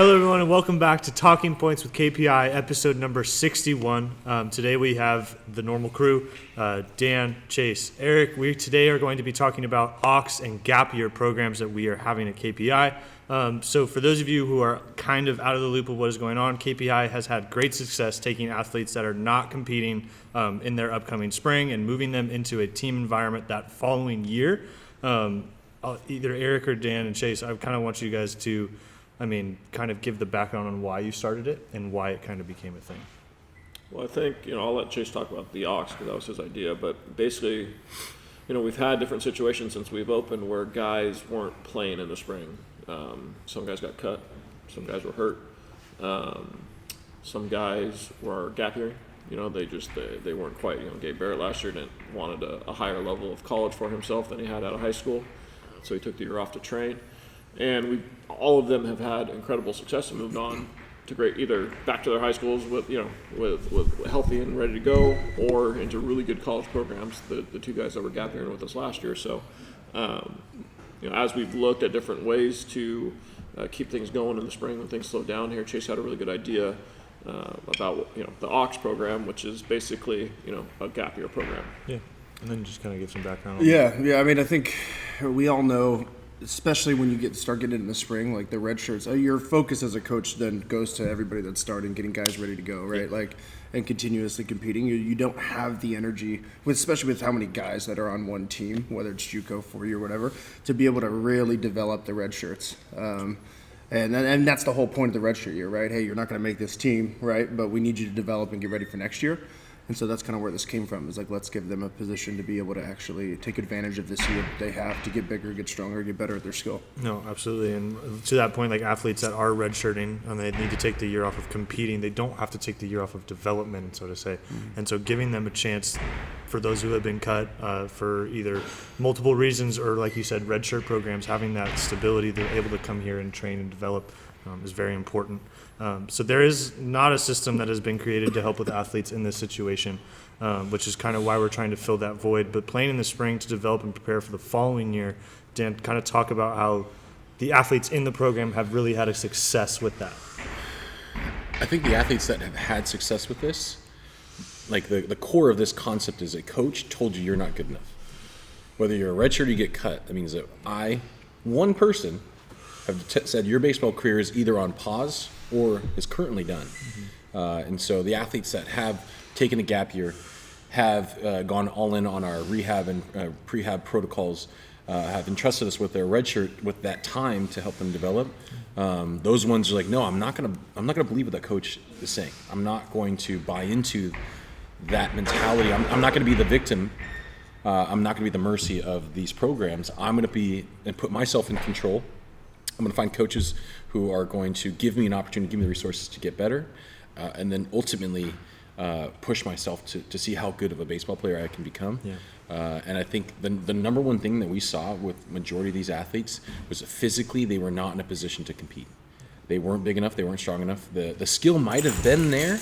Hello, everyone, and welcome back to Talking Points with KPI, episode number 61. Today we have the normal crew, Dan, Chase, Eric. We today are going to be talking about AUX and gap year programs that we are having at KPI. So for those of you who are kind of out of the loop of what is going on, KPI has had great success taking athletes that are not competing in their upcoming spring and moving them into a team environment that following year. Either Eric or Dan and Chase, I kind of want you guys to kind of give the background on why you started it and why it kind of became a thing. Well, I think, I'll let Chase talk about the AUX because that was his idea. But basically, we've had different situations since we've opened where guys weren't playing in the spring. Some guys got cut. Some guys were hurt. Some guys were gap yearing. They weren't quite, Gabe Barrett last year wanted a higher level of college for himself than he had out of high school. So he took the year off to train. And all of them have had incredible success and moved on to great, either back to their high schools with healthy and ready to go, or into really good college programs. The two guys that were gap yearing with us last year. So, as we've looked at different ways to keep things going in the spring when things slow down here, Chase had a really good idea about the AUX program, which is basically a gap year program. Yeah, and then just kind of give some background. Yeah. I think we all know, especially when you start getting it in the spring, like the red shirts, your focus as a coach then goes to everybody that's starting, getting guys ready to go, right? Yeah. And continuously competing. You don't have the energy, especially with how many guys that are on one team, whether it's JUCO, 4-year, whatever, to be able to really develop the red shirts. And that's the whole point of the red shirt year, right? Hey, you're not going to make this team, right? But we need you to develop and get ready for next year. And so that's kind of where this came from, is let's give them a position to be able to actually take advantage of this year they have to get bigger, get stronger, get better at their skill. No, absolutely. And to that point, athletes that are redshirting and they need to take the year off of competing, they don't have to take the year off of development, so to say. Mm-hmm. And so giving them a chance, for those who have been cut for either multiple reasons or, like you said, redshirt programs, having that stability, they're able to come here and train and develop is very important. So there is not a system that has been created to help with athletes in this situation, which is kind of why we're trying to fill that void. But playing in the spring to develop and prepare for the following year, Dan, kind of talk about how the athletes in the program have really had a success with that. I think the athletes that have had success with this, the core of this concept is a coach told you you're not good enough. Whether you're a redshirt or you get cut, that means that one person, have said your baseball career is either on pause or is currently done. Mm-hmm. And so the athletes that have taken a gap year have gone all in on our rehab and prehab protocols, have entrusted us with their red shirt with that time to help them develop. Those ones are like, no, I'm not gonna believe what that coach is saying. I'm not going to buy into that mentality. I'm not gonna be the victim. I'm not gonna be the mercy of these programs. I'm gonna be and put myself in control. I'm going to find coaches who are going to give me an opportunity, give me the resources to get better, and then ultimately push myself to see how good of a baseball player I can become. Yeah. And I think the number one thing that we saw with majority of these athletes was that physically they were not in a position to compete. They weren't big enough. They weren't strong enough. The skill might have been there,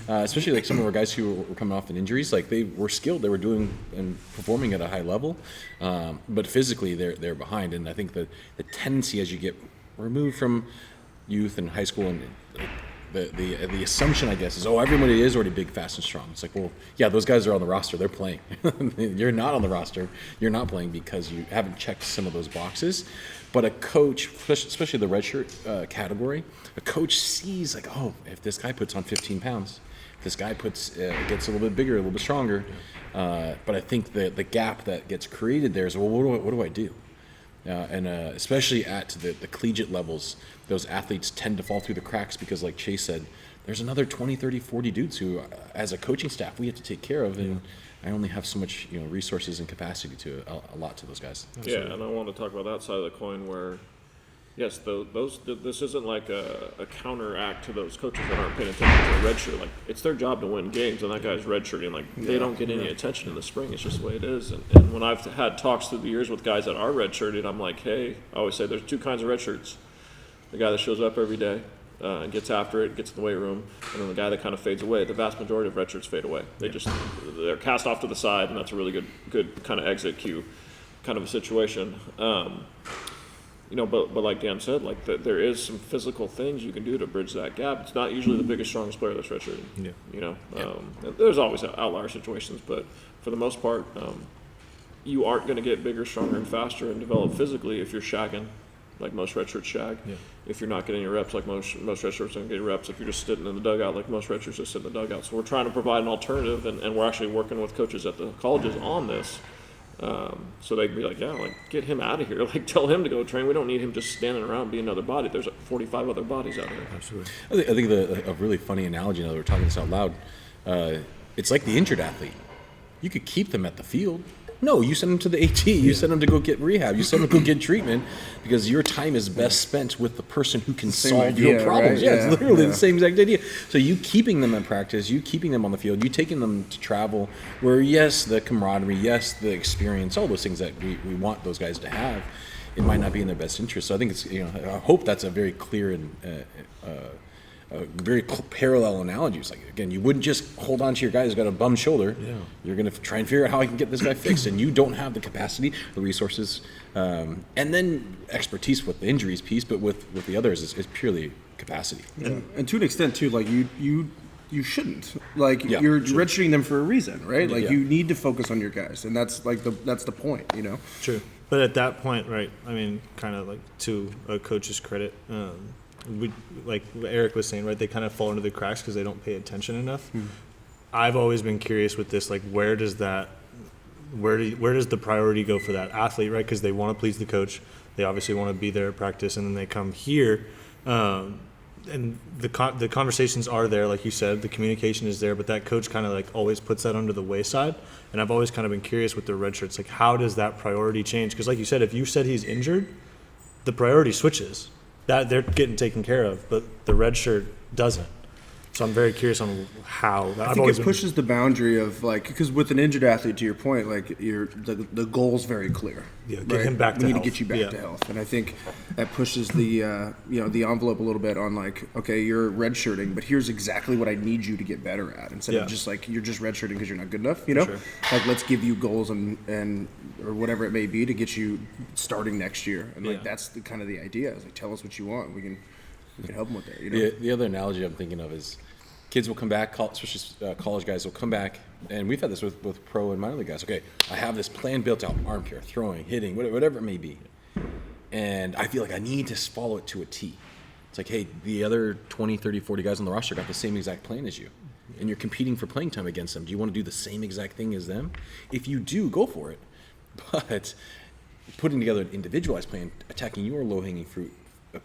especially some of our guys who were coming off in injuries. They were skilled. They were doing and performing at a high level, but physically they're behind. And I think the tendency as you get removed from youth and high school, and the assumption, I guess, is everybody is already big, fast, and strong. It's well, yeah, those guys are on the roster. They're playing. You're not on the roster. You're not playing because you haven't checked some of those boxes. But a coach, especially the redshirt category, a coach sees if this guy puts on 15 pounds, if this guy gets a little bit bigger, a little bit stronger. But I think the gap that gets created there is, what do I do? And especially at the collegiate levels, those athletes tend to fall through the cracks because, like Chase said, there's another 20, 30, 40 dudes who, as a coaching staff, we have to take care of. And I only have so much resources and capacity to a lot to those guys. Yeah, and I want to talk about that side of the coin where, yes, this isn't like a counteract to those coaches that aren't paying attention to the red shirt. It's their job to win games, and that guy's redshirting. They don't get any attention in the spring. It's just the way it is. And when I've had talks through the years with guys that are redshirted, I'm like, hey, I always say there's two kinds of red shirts. The guy that shows up every day and gets after it, gets in the weight room, and then the guy that kind of fades away. The vast majority of red shirts fade away. They're cast off to the side, and that's a really good kind of exit cue kind of a situation. but like Dan said, like there is some physical things you can do to bridge that gap. It's not usually the biggest, strongest player that's redshirting. Yeah. There's always outlier situations, but for the most part, you aren't going to get bigger, stronger, and faster and develop physically if you're shagging, like most redshirts shag. Yeah. If you're not getting your reps, like most redshirts don't get reps. If you're just sitting in the dugout, like most redshirts just sit in the dugout. So we're trying to provide an alternative, and we're actually working with coaches at the colleges on this. So they can be like, yeah, like get him out of here. Like tell him to go train. We don't need him just standing around being another body. There's like 45 other bodies out there. Absolutely. I think a really funny analogy, now that we're talking this out loud, it's like the injured athlete. You could keep them at the field. No, you send them to the AT. You send them to go get rehab. You send them to go get treatment because your time is best spent with the person who can solve your problems. Right? Yeah, it's literally the same exact idea. So you keeping them in practice, you keeping them on the field, you taking them to travel where, yes, the camaraderie, yes, the experience, all those things that we want those guys to have, it might not be in their best interest. So I think it's, I hope that's a very clear and a very parallel analogy. It's like, again, you wouldn't just hold on to your guy who's got a bum shoulder. Yeah. You're going to try and figure out how I can get this guy fixed, and you don't have the capacity, the resources, and then expertise with the injuries piece, but with the others is purely capacity. Yeah. And to an extent, too, like you shouldn't. Like you're redshirting them for a reason, right? Like you need to focus on your guys, and that's like that's the point, True. But at that point, right, I mean, kind of like to a coach's credit, we, like Erik was saying, right, they kind of fall into the cracks because they don't pay attention enough. I've always been curious with this, like where does the priority go for that athlete, right? Because they want to please the coach, they obviously want to be there at practice, and then they come here, and the conversations are there, like you said, the communication is there, but that coach kind of like always puts that under the wayside. And I've always kind of been curious with the red shirts, like how does that priority change? Because like you said, if you said he's injured, the priority switches. That they're getting taken care of, but the red shirt doesn't. So I'm very curious on how. I think it pushes the boundary of like, because with an injured athlete, to your point, like the goal's very clear. Yeah, get him back to health. We need to get you back to health, and I think that pushes the the envelope a little bit on like, okay, you're redshirting, but here's exactly what I need you to get better at, instead of just like you're just redshirting because you're not good enough. Sure. Like let's give you goals and or whatever it may be to get you starting next year, and like that's the kind of the idea. Is like tell us what you want, we can help them with that. The other analogy I'm thinking of is, kids will come back, especially college guys will come back, and we've had this with pro and minor league guys. Okay, I have this plan built out, arm care, throwing, hitting, whatever it may be, and I feel like I need to follow it to a T. It's like, hey, the other 20, 30, 40 guys on the roster got the same exact plan as you, and you're competing for playing time against them. Do you want to do the same exact thing as them? If you do, go for it. But putting together an individualized plan, attacking your low-hanging fruit,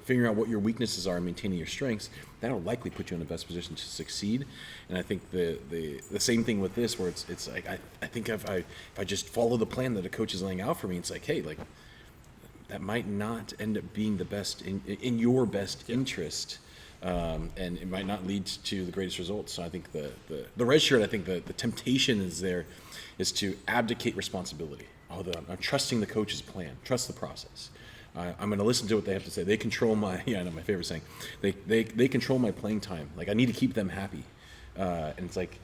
figuring out what your weaknesses are and maintaining your strengths, that'll likely put you in the best position to succeed. And I think the same thing with this, where it's like I think if I just follow the plan that a coach is laying out for me, it's like, hey, like that might not end up being the best in your best interest, and it might not lead to the greatest results. So I think the red shirt, I think the temptation is to abdicate responsibility. I'm trusting the coach's plan, trust the process. I'm going to listen to what they have to say. They control my, I know my favorite saying, they control my playing time. Like I need to keep them happy. And it's like,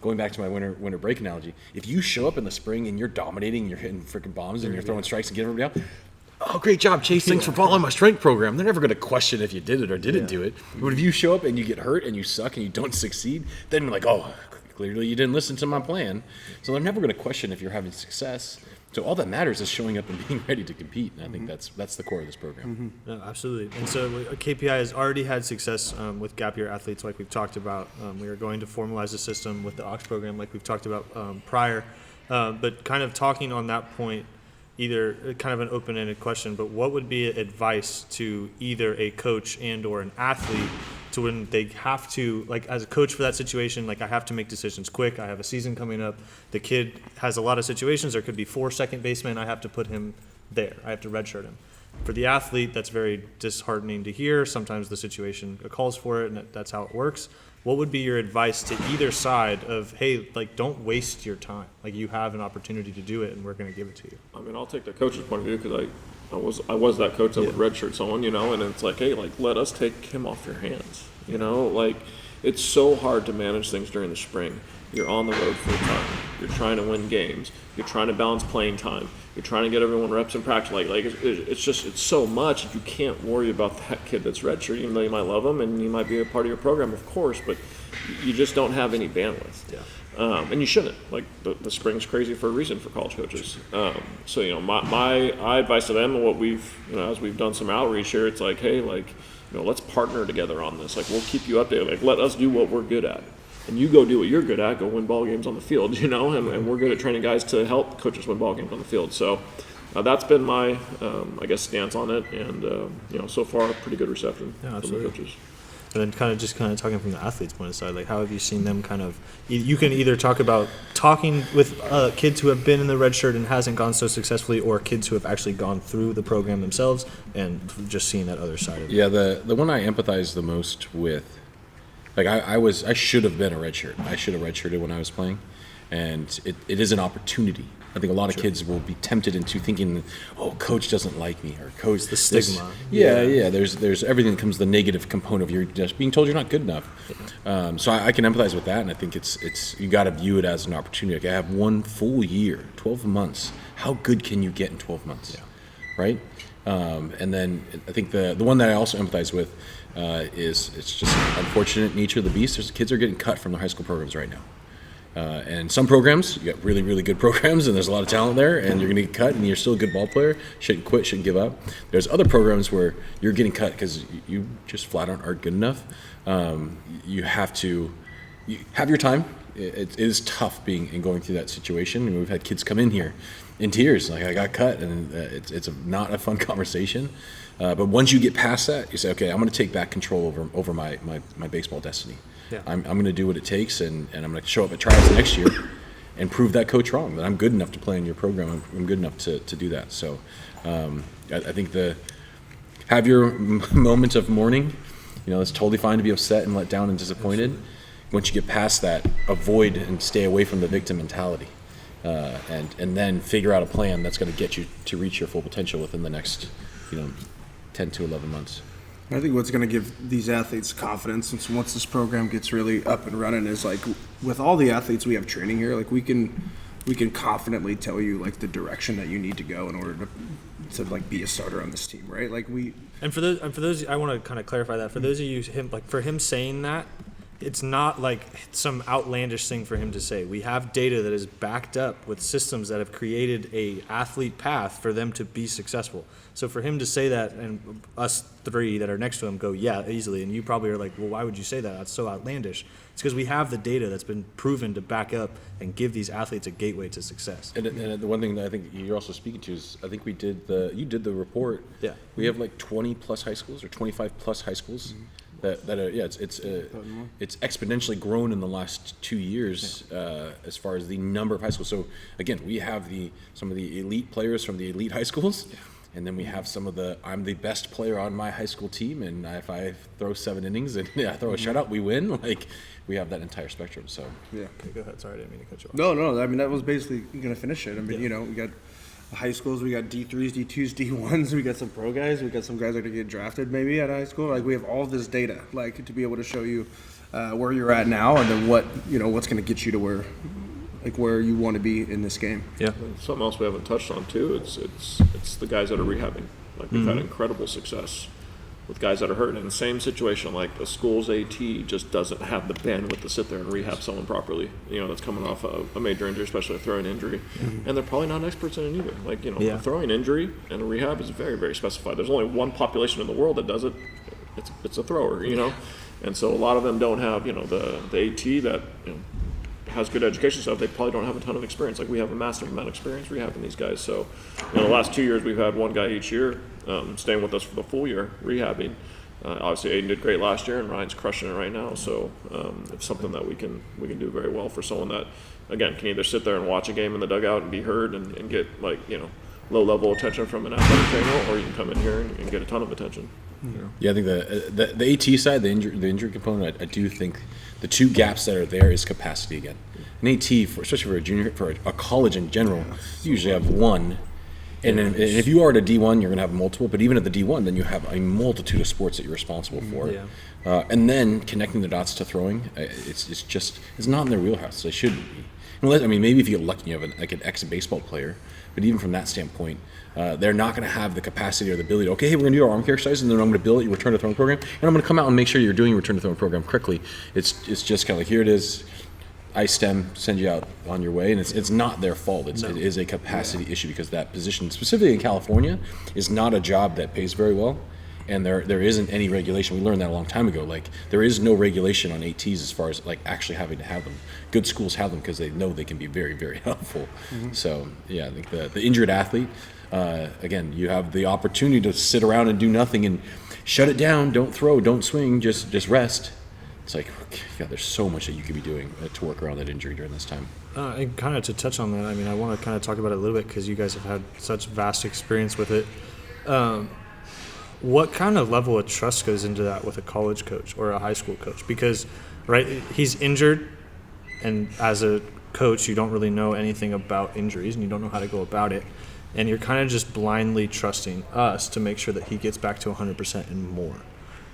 going back to my winter break analogy, if you show up in the spring and you're dominating, you're hitting freaking bombs and you're throwing strikes and getting everybody out, oh, great job, Chase, thanks for following my strength program. They're never going to question if you did it or didn't do it. But if you show up and you get hurt and you suck and you don't succeed, then you're like, oh, clearly you didn't listen to my plan. So they're never going to question if you're having success. So all that matters is showing up and being ready to compete, and I think that's the core of this program. No, absolutely. And so KPI has already had success with gap year athletes, like we've talked about. We are going to formalize the system with the AUX program, like we've talked about prior. But kind of talking on that point, either kind of an open-ended question, but what would be advice to either a coach and or an athlete to when they have to, like as a coach for that situation, like I have to make decisions quick. I have a season coming up. The kid has a lot of situations. There could be 4 second basemen. I have to put him there. I have to redshirt him. For the athlete, that's very disheartening to hear. Sometimes the situation calls for it, and that's how it works. What would be your advice to either side of, hey, like don't waste your time. Like you have an opportunity to do it, and we're going to give it to you. I mean, I'll take the coach's point of view because I was that coach that would redshirt someone, and it's like, hey, like let us take him off your hands, like it's so hard to manage things during the spring. You're on the road full time. You're trying to win games. You're trying to balance playing time. You're trying to get everyone reps in practice. It's so much that you can't worry about that kid that's redshirt, even though you might love him and he might be a part of your program, of course, but you just don't have any bandwidth. Yeah. And you shouldn't. Like, the spring's crazy for a reason for college coaches. So, you know, my advice to them, and what we've, you know, as we've done some outreach here, it's like, hey, like, you know, let's partner together on this. Like, we'll keep you updated. Like, let us do what we're good at. And you go do what you're good at, go win ball games on the field, you know, and we're good at training guys to help coaches win ball games on the field. So that's been my, I guess, stance on it. And, you know, so far, pretty good reception from the coaches. And then kind of talking from the athlete's point aside, like how have you seen them kind of, you can either talk about talking with kids who have been in the red shirt and hasn't gone so successfully, or kids who have actually gone through the program themselves and just seeing that other side of it. Yeah, the one I empathize the most with, like I should have been a red shirt. I should have redshirted when I was playing, and it is an opportunity. I think a lot of kids will be tempted into thinking, "Oh, coach doesn't like me," or "Coach." The stigma. Yeah. There's everything that comes the negative component of you're just being told you're not good enough. So I can empathize with that, and I think it's you got to view it as an opportunity. Like, I have 1 full year, 12 months. How good can you get in 12 months? Yeah. Right. And then I think the one that I also empathize with is it's just an unfortunate nature of the beast. Kids are getting cut from the high school programs right now. And some programs, you got really, really good programs, and there's a lot of talent there, and you're going to get cut, and you're still a good ball player. Shouldn't quit, shouldn't give up. There's other programs where you're getting cut because you just flat out aren't good enough. You have to have your time. It is tough being and going through that situation. I mean, we've had kids come in here in tears, like, I got cut, and it's not a fun conversation. But once you get past that, you say, okay, I'm going to take back control over my baseball destiny. Yeah. I'm going to do what it takes, and I'm going to show up at tryouts next year and prove that coach wrong, that I'm good enough to play in your program. I'm good enough to do that. So I think have your moment of mourning. You know, it's totally fine to be upset and let down and disappointed. Absolutely. Once you get past that, avoid and stay away from the victim mentality, and then figure out a plan that's going to get you to reach your full potential within the next, 10 to 11 months. I think what's going to give these athletes confidence once this program gets really up and running is, like, with all the athletes we have training here, like, we can confidently tell you, like, the direction that you need to go in order to like be a starter on this team, right? Like, and for those I want to kind of clarify that for those of you, for him saying that, it's not like some outlandish thing for him to say. We have data that is backed up with systems that have created a athlete path for them to be successful. So for him to say that, and us three that are next to him go, yeah, easily, and you probably are like, well, why would you say that? That's so outlandish. It's because we have the data that's been proven to back up and give these athletes a gateway to success. And the one thing that I think you're also speaking to is, I think you did the report. Yeah. We have like 20 plus high schools or 25 plus high schools. Mm-hmm. It's exponentially grown in the last 2 years as far as the number of high schools. So again, we have some of the elite players from the elite high schools, and then we have some of I'm the best player on my high school team, and if I throw 7 innings and throw a shutout, we win. Like, we have that entire spectrum. So yeah. Okay, go ahead. Sorry, I didn't mean to cut you off. No. I mean, that was basically going to finish it. I mean, we got high schools, we got D3s, D2s, D1s, we got some pro guys, we got some guys that are going to get drafted maybe at high school. Like, we have all this data, like, to be able to show you where you're at now, and then what's going to get you to where you want to be in this game. Yeah. And something else we haven't touched on too, it's the guys that are rehabbing. Like, we've had incredible success with guys that are hurt in the same situation. Like, the school's AT just doesn't have the bandwidth to sit there and rehab someone properly, that's coming off a major injury, especially a throwing injury. And they're probably not experts in it either. Like, a throwing injury and a rehab is very, very specified. There's only one population in the world that does it. It's a thrower, And so a lot of them don't have, the AT that, has good education stuff. They probably don't have a ton of experience. Like, we have a massive amount of experience rehabbing these guys. So in the last 2 years, we've had one guy each year staying with us for the full year rehabbing. Obviously, Aiden did great last year, and Ryan's crushing it right now. So it's something that we can do very well for someone that, again, can either sit there and watch a game in the dugout and be heard and get, low level attention from an athletic trainer, or you can come in here and get a ton of attention. Yeah, I think the AT side, the injury component, I do think the two gaps that are there is capacity again. An AT, especially for a junior, for a college in general, you usually have one. And if you are at a D1, you're going to have multiple. But even at the D1, then you have a multitude of sports that you're responsible for. Yeah. And then connecting the dots to throwing, it's not in their wheelhouse. They shouldn't be. Unless, I mean, maybe if you get lucky, you have like an ex-baseball player, but even from that standpoint, they're not going to have the capacity or the ability to, okay, hey, we're going to do our arm care exercise, and then I'm going to build your return to throwing program, and I'm going to come out and make sure you're doing your return to throwing program quickly. It's just kind of like, here it is, ice stem, send you out on your way, and it's not their fault. It is a capacity issue, because that position, specifically in California, is not a job that pays very well. And there isn't any regulation. We learned that a long time ago. Like, there is no regulation on ATs as far as like actually having to have them. Good schools have them because they know they can be very, very helpful. So yeah, I think the injured athlete, again, you have the opportunity to sit around and do nothing and shut it down. Don't throw, don't swing, just rest. It's like, God, there's so much that you could be doing to work around that injury during this time. And kind of to touch on that, I mean, I want to kind of talk about it a little bit because you guys have had such vast experience with it. What kind of level of trust goes into that with a college coach or a high school coach? Because, right, he's injured, and as a coach, you don't really know anything about injuries, and you don't know how to go about it. And you're kind of just blindly trusting us to make sure that he gets back to 100% and more.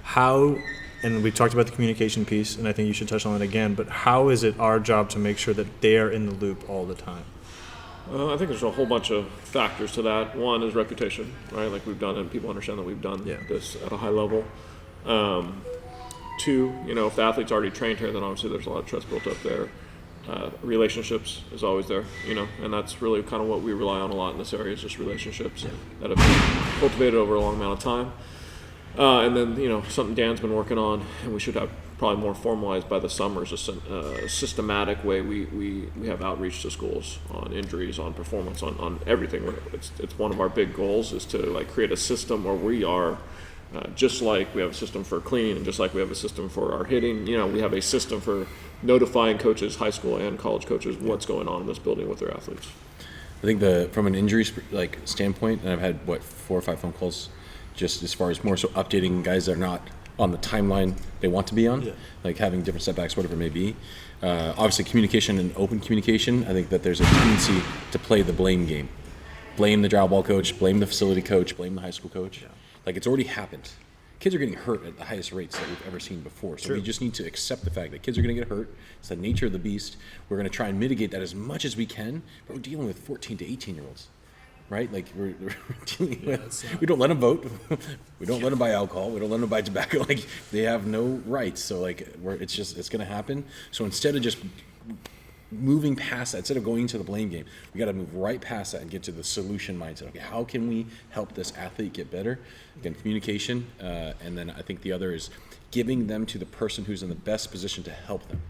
How, and we talked about the communication piece, and I think you should touch on it again, but how is it our job to make sure that they are in the loop all the time? I think there's a whole bunch of factors to that. One is reputation, right? Like, we've done it, and people understand that we've done this at a high level. Two, if the athlete's already trained here, then obviously there's a lot of trust built up there. Relationships is always there, and that's really kind of what we rely on a lot in this area, is just relationships that have been cultivated over a long amount of time. And then, something Dan's been working on, and we should have probably more formalized by the summer, is a systematic way we have outreach to schools on injuries, on performance, on everything. It's one of our big goals, is to like create a system where we are just like we have a system for cleaning, and just like we have a system for our hitting, we have a system for notifying coaches, high school and college coaches, what's going on in this building with their athletes. I think from an injury standpoint, and I've had 4 or 5 phone calls, just as far as more so updating guys that are not on the timeline they want to be on, like having different setbacks, whatever it may be. Obviously, communication and open communication, I think that there's a tendency to play the blame game. Blame the drop ball coach, blame the facility coach, blame the high school coach. Yeah. Like, it's already happened. Kids are getting hurt at the highest rates that we've ever seen before. So we just need to accept the fact that kids are going to get hurt. It's the nature of the beast. We're going to try and mitigate that as much as we can, but we're dealing with 14 to 18-year-olds. Right? Like, we're dealing with, we don't let them vote. We don't let them buy alcohol. We don't let them buy tobacco. Like, they have no rights. So, like, it's going to happen. So instead of just moving past that, instead of going into the blame game, we got to move right past that and get to the solution mindset. Okay, how can we help this athlete get better? Again, communication. And then I think the other is giving them to the person who's in the best position to help them.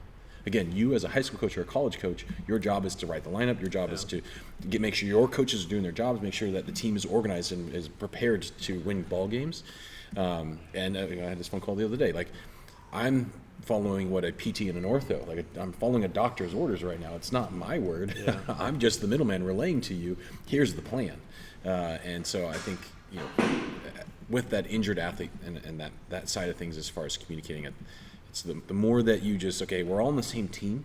Again, you as a high school coach or a college coach, your job is to write the lineup. Your job is to make sure your coaches are doing their jobs, make sure that the team is organized and is prepared to win ball games. And I had this phone call the other day. Like, I'm following what a PT and an ortho. Like, I'm following a doctor's orders right now. It's not my word. Yeah. I'm just the middleman relaying to you, here's the plan. And so I think, with that injured athlete and that side of things as far as communicating it, it's the more that you just, okay, we're all on the same team.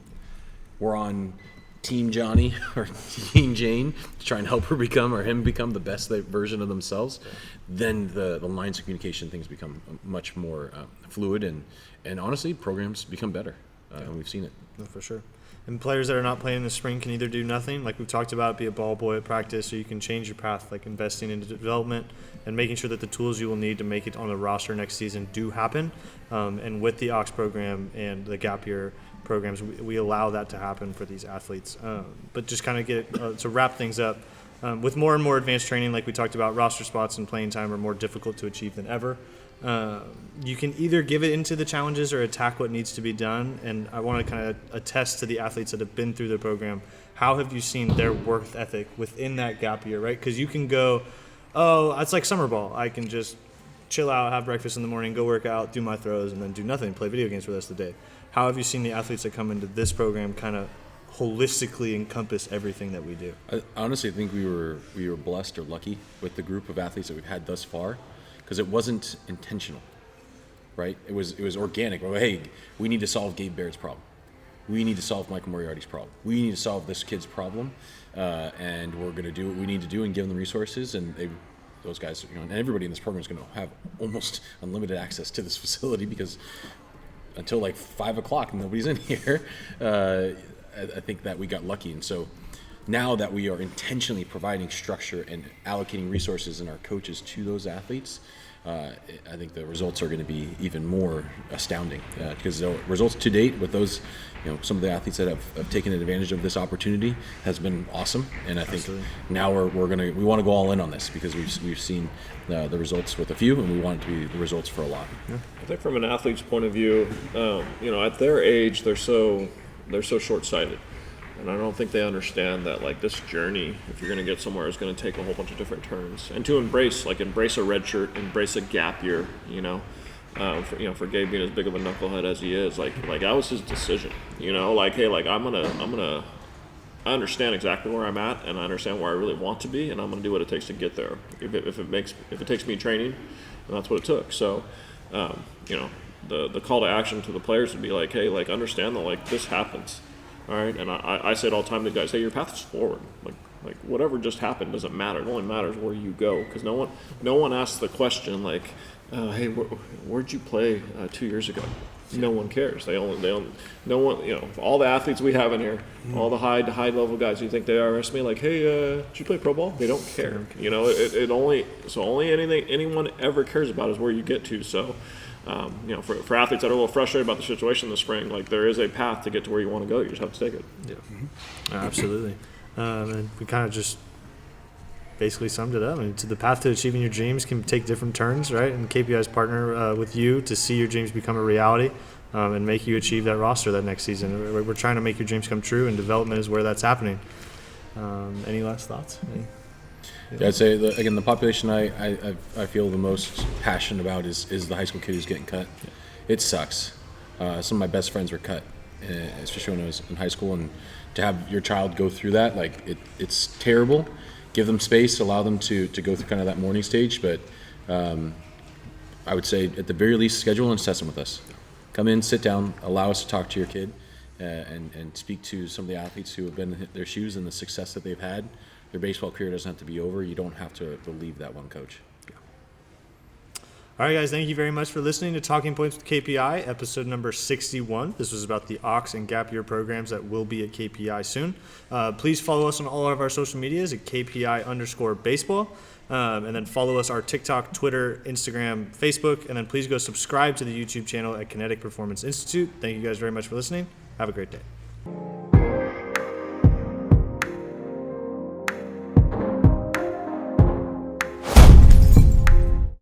We're on Team Johnny or Team Jane to try and help her become or him become the best version of themselves. Then the lines of communication, things become much more fluid, and honestly, programs become better. And we've seen it. No, for sure. And players that are not playing in the spring can either do nothing, like we've talked about, be a ball boy at practice, or you can change your path, like investing into development and making sure that the tools you will need to make it on the roster next season do happen. And with the AUX program and the gap year programs, we allow that to happen for these athletes. But just kind of get to wrap things up, with more and more advanced training, like we talked about, roster spots and playing time are more difficult to achieve than ever. You can either give it into the challenges or attack what needs to be done. And I want to kind of attest to the athletes that have been through the program. How have you seen their work ethic within that gap year, right? Because you can go, oh, it's like summer ball. I can just chill out, have breakfast in the morning, go work out, do my throws, and then do nothing, play video games for the rest of the day. How have you seen the athletes that come into this program kind of holistically encompass everything that we do? I honestly think we were blessed or lucky with the group of athletes that we've had thus far, because it wasn't intentional, right? It was organic. Well, hey, we need to solve Gabe Baird's problem. We need to solve Michael Moriarty's problem. We need to solve this kid's problem, and we're going to do what we need to do and give them the resources. And those guys, and everybody in this program is going to have almost unlimited access to this facility, because until like 5 o'clock, nobody's in here. I think that we got lucky. And so now that we are intentionally providing structure and allocating resources and our coaches to those athletes, I think the results are going to be even more astounding, because the results to date with those, some of the athletes that have taken advantage of this opportunity has been awesome. And I think now we want to go all in on this, because we've seen the results with a few, and we want it to be the results for a lot. Yeah. I think from an athlete's point of view, at their age, they're so short-sighted. And I don't think they understand that, like, this journey, if you're going to get somewhere, is going to take a whole bunch of different turns. And to embrace a red shirt, embrace a gap year, for Gabe being as big of a knucklehead as he is, like that was his decision, like, hey, like, I understand exactly where I'm at, and I understand where I really want to be, and I'm going to do what it takes to get there. If it takes me training, and that's what it took. So, the call to action to the players would be like, hey, like, understand that, like, this happens. All right, and I say it all the time to guys, hey, your path is forward. Like whatever just happened doesn't matter. It only matters where you go, because no one asks the question like, hey, where'd you play 2 years ago? No one cares. No one. All the athletes we have in here, all the high level guys, you think they arrest me like, hey, did you play pro ball? They don't care. Only anyone ever cares about is where you get to. So. For athletes that are a little frustrated about the situation in the spring, like, there is a path to get to where you want to go. You just have to take it. Yeah, absolutely. And we kind of just basically summed it up. I mean, the path to achieving your dreams can take different turns, right? And KPI's partner with you to see your dreams become a reality and make you achieve that roster that next season. We're trying to make your dreams come true, and development is where that's happening. Any last thoughts? Yeah, I'd say again, the population I feel the most passionate about is the high school kid who's getting cut. Yeah. It sucks. Some of my best friends were cut, especially when I was in high school, and to have your child go through that, like, it's terrible. Give them space, allow them to go through kind of that mourning stage, but I would say at the very least, schedule an assessment with us. Come in, sit down, allow us to talk to your kid, and speak to some of the athletes who have been in their shoes and the success that they've had. Their baseball career doesn't have to be over. You don't have to believe that one coach. Yeah. All right, guys, thank you very much for listening to Talking Points with KPI, episode number 61. This was about the AUX and Gap Year programs that will be at KPI soon. Please follow us on all of our social medias at KPI_baseball. And then follow us our TikTok, Twitter, Instagram, Facebook. And then please go subscribe to the YouTube channel at Kinetic Performance Institute. Thank you guys very much for listening. Have a great day.